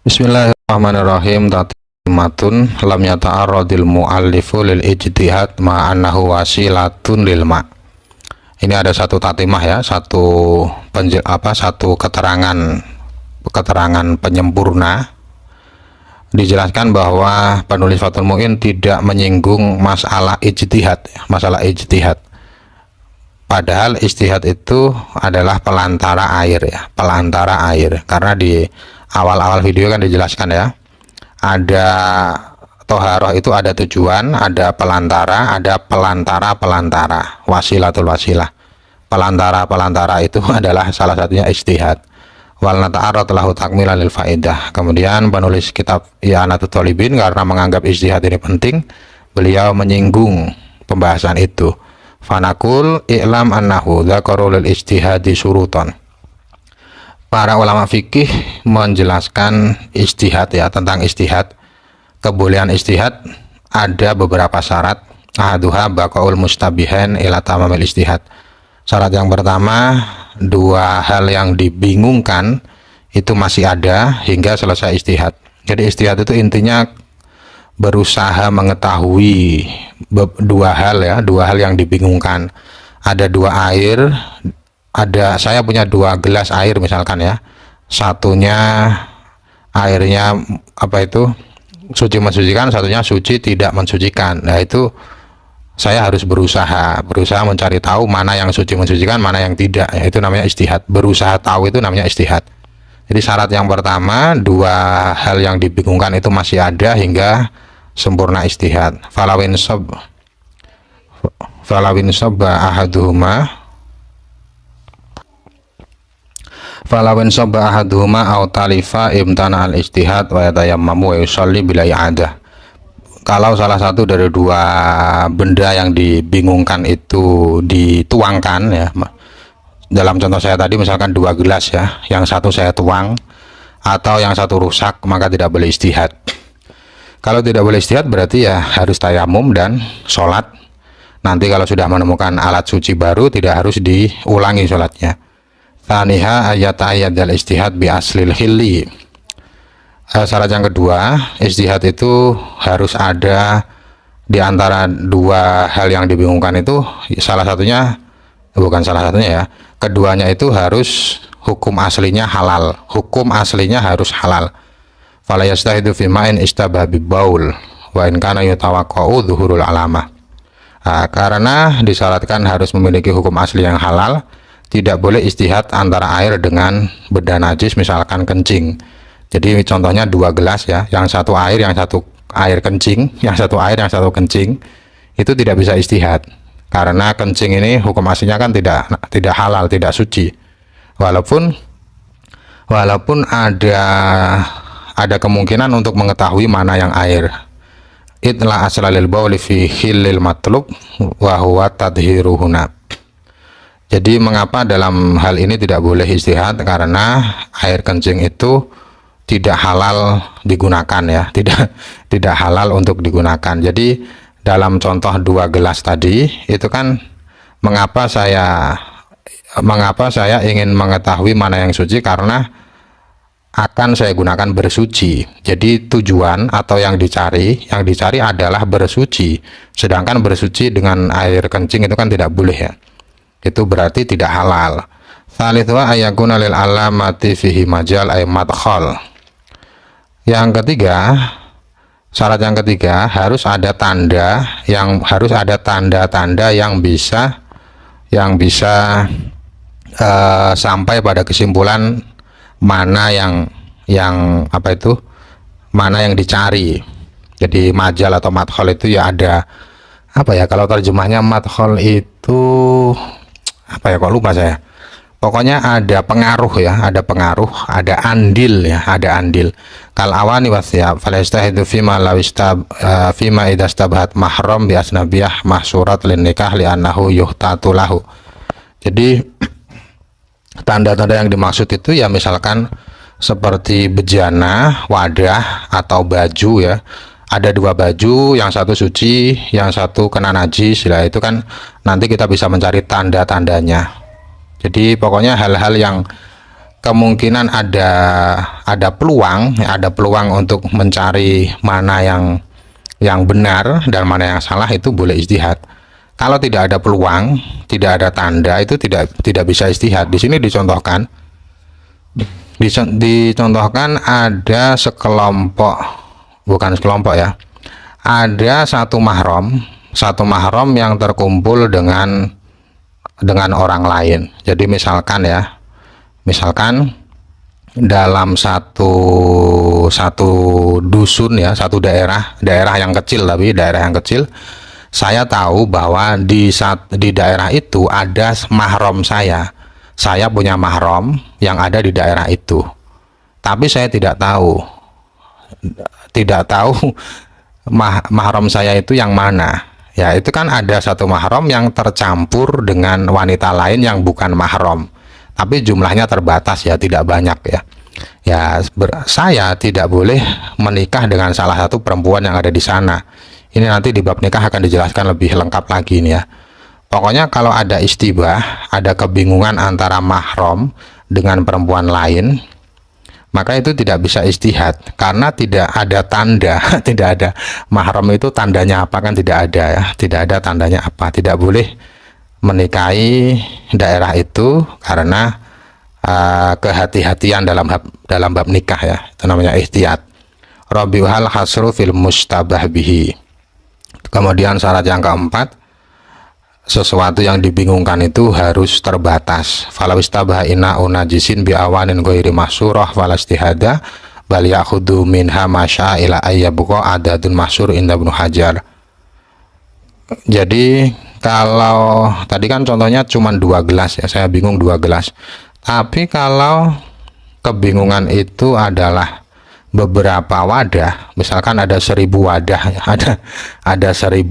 Bismillahirrahmanirrahim. Tatimatun lam yata'arradil mu'allifu lil ijtihad ma'annahu wasilatun lil ma'. Ini ada satu tatimah ya, satu keterangan penyempurna. Dijelaskan bahwa penulis Fathul Mu'in tidak menyinggung masalah ijtihad, Padahal ijtihad itu adalah pelantara air ya, Karena di awal-awal video kan dijelaskan ya, ada toharoh itu ada tujuan, ada pelantara, wasilatul wasilah. Pelantara itu adalah salah satunya ijtihad. Wal nata'arrad lahu takmilan lil faidah. Kemudian penulis kitab I'anatul Thalibin karena menganggap ijtihad ini penting, beliau menyinggung pembahasan itu. Fanaqul i'lam annahu dzakara lil ijtihadi syurutan. Para ulama fikih menjelaskan ijtihad ya, tentang ijtihad. Kebolehan ijtihad ada beberapa syarat. Ahaduha baqaul mustabihan ila tamamil ijtihad. Syarat yang pertama, dua hal yang dibingungkan itu masih ada hingga selesai ijtihad. Jadi ijtihad itu intinya berusaha mengetahui dua hal yang dibingungkan. Ada dua air, saya punya dua gelas air misalkan ya, satunya airnya suci mensucikan, satunya suci tidak mensucikan. Nah itu saya harus berusaha mencari tahu mana yang suci mensucikan, mana yang tidak. Itu namanya ijtihad. Berusaha tahu itu namanya ijtihad. Jadi syarat yang pertama, dua hal yang dibingungkan itu masih ada hingga sempurna ijtihad. Falawin sabba ahaduhuma aw talifa imtana al ijtihad wa yatayammamu wa yusalli bila i'adah. Kalau salah satu dari dua benda yang dibingungkan itu dituangkan ya, dalam contoh saya tadi misalkan dua gelas ya, yang satu saya tuang atau yang satu rusak, maka tidak boleh ijtihad. Kalau tidak boleh ijtihad berarti ya harus tayamum dan sholat. Nanti kalau sudah menemukan alat suci baru tidak harus diulangi sholatnya. Thaniha ayat dal ijtihad bi aslil khilli. Syarat yang kedua, ijtihad itu harus ada di antara dua hal yang dibingungkan itu, keduanya itu harus hukum aslinya halal. Hukum aslinya harus halal. Fala yastahidu fi ma'in istabah bi baul wa in kana yutawaqqa'u dhuhurul alamah. Karena disyaratkan harus memiliki hukum asli yang halal, tidak boleh ijtihad antara air dengan benda najis, misalkan kencing. Jadi contohnya dua gelas ya, yang satu air, yang satu air kencing, itu tidak bisa ijtihad. Karena kencing ini hukum aslinya kan tidak halal, tidak suci. Walaupun ada kemungkinan untuk mengetahui mana yang air. Itla aslalil bauli fi khillil matlub wa huwa tadhiruhuna. Jadi mengapa dalam hal ini tidak boleh ijtihad? Karena air kencing itu tidak halal digunakan ya, tidak halal untuk digunakan. Jadi dalam contoh dua gelas tadi itu kan mengapa saya ingin mengetahui mana yang suci, karena akan saya gunakan bersuci. Jadi tujuan atau yang dicari adalah bersuci. Sedangkan bersuci dengan air kencing itu kan tidak boleh ya. Itu berarti tidak halal. Tsalitswa ayakuna lil alamati fihi majal ay madkhal. Yang ketiga, syarat yang ketiga harus ada tanda yang bisa sampai pada kesimpulan mana yang dicari. Jadi majal atau madkhal itu ya ada kalau terjemahnya madkhal itu kok lupa saya. Pokoknya ada pengaruh ya, ada andil. Kal awani wasyab falastahidu fima idastabhat mahram bi asnabiyah mahsurat lin nikah li annahu yuhtatu lahu. Jadi tanda-tanda yang dimaksud itu ya misalkan seperti bejana, wadah atau baju ya. Ada dua baju, yang satu suci, yang satu kena najis. Nah, itu kan nanti kita bisa mencari tanda-tandanya. Jadi pokoknya hal-hal yang kemungkinan ada peluang untuk mencari mana yang benar dan mana yang salah, itu boleh ijtihad. Kalau tidak ada peluang, tidak ada tanda, itu tidak bisa ijtihad. Di sini dicontohkan ada sekelompok, bukan sekelompok ya, ada satu mahram yang terkumpul dengan orang lain. Jadi misalkan dalam satu dusun ya, satu daerah yang kecil, saya tahu bahwa di daerah itu ada mahram saya punya mahram yang ada di daerah itu, tapi saya tidak tahu mahram saya itu yang mana ya. Itu kan ada satu mahram yang tercampur dengan wanita lain yang bukan mahram, tapi jumlahnya terbatas ya, tidak banyak ya. Saya tidak boleh menikah dengan salah satu perempuan yang ada di sana. Ini nanti di bab nikah akan dijelaskan lebih lengkap lagi nih ya. Pokoknya kalau ada istibah, ada kebingungan antara mahram dengan perempuan lain, maka itu tidak bisa ijtihad karena tidak ada tanda. Tidak ada mahram itu tandanya apa, kan tidak ada ya, tidak ada tandanya apa. Tidak boleh menikahi daerah itu karena kehati-hatian dalam bab nikah ya, itu namanya ihtiyat. Rabiuhal hasru fil mustabah bihi. Kemudian syarat yang keempat, sesuatu yang dibingungkan itu harus terbatas. Falau istabah ina'u najisin bi'awanin ghairi mahsurah falastihada bal ya'khudhu minha masya ila ayyabqa adadun mahsur inda Ibnu Hajar. Jadi kalau tadi kan contohnya cuma 2 gelas ya, saya bingung 2 gelas. Tapi kalau kebingungan itu adalah beberapa wadah, misalkan ada 1000 wadah, ada 1000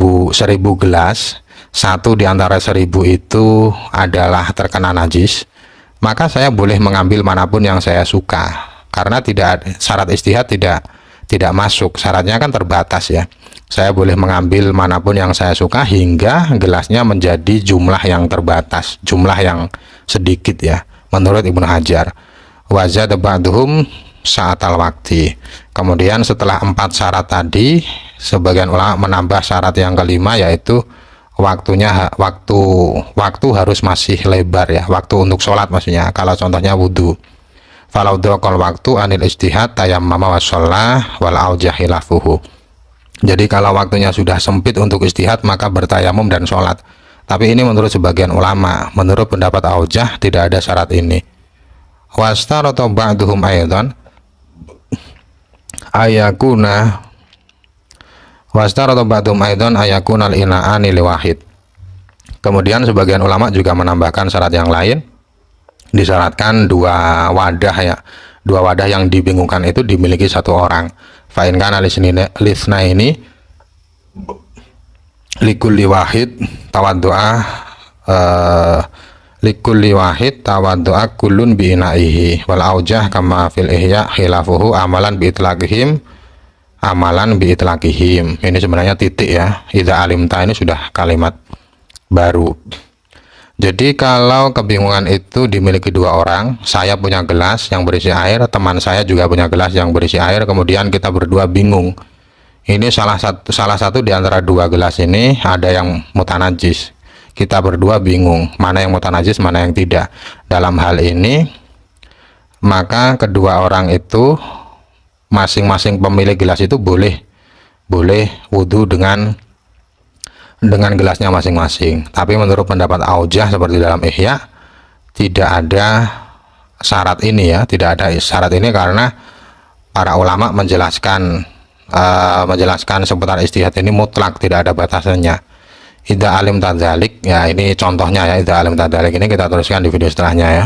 gelas, satu di antara 1000 itu adalah terkena najis, maka saya boleh mengambil manapun yang saya suka karena syarat ijtihad tidak masuk. Syaratnya kan terbatas ya. Saya boleh mengambil manapun yang saya suka hingga gelasnya menjadi jumlah yang terbatas, jumlah yang sedikit ya, menurut Ibnu Hajar. Wazad ba'duhum sa'atal wakti. Kemudian setelah 4 syarat tadi, sebagian ulama menambah syarat yang kelima, yaitu waktu harus masih lebar ya, waktu untuk sholat maksudnya. Kalau contohnya wudhu, falau dhaqal waktu anil ijtihad tayammama wa shollah wal aujahilafuhu. Jadi kalau waktunya sudah sempit untuk ijtihad, maka bertayamum dan sholat. Tapi ini menurut sebagian ulama, menurut pendapat aujah tidak ada syarat ini. Wastarata ba'duhum aidan ayakuna al-ina'ani liwahid. Kemudian sebagian ulama juga menambahkan syarat yang lain. Disyaratkan 2 wadah ya, 2 wadah yang dibingungkan itu dimiliki 1 orang. Fa in kana lisna ini likulli wahid tawaddu'a kullun bi'ina'ihi wal aujah kama fil ihya khilafuhu amalan bi'itlaqihim. Ini sebenarnya titik ya, idza alimta ini sudah kalimat baru. Jadi kalau kebingungan itu dimiliki 2 orang, saya punya gelas yang berisi air, teman saya juga punya gelas yang berisi air, kemudian kita berdua bingung. Ini salah satu di antara 2 gelas ini ada yang mutanajis. Kita berdua bingung mana yang mutanajis, mana yang tidak. Dalam hal ini maka kedua orang itu, masing-masing pemilik gelas itu boleh wudhu dengan gelasnya masing-masing. Tapi menurut pendapat aujah seperti dalam Ihya, tidak ada syarat ini ya, tidak ada syarat ini karena para ulama menjelaskan seputar ijtihad ini mutlak, tidak ada batasannya. Idza alim tadzalik ya, ini contohnya ya, idza alim tadzalik ini kita teruskan di video setelahnya ya.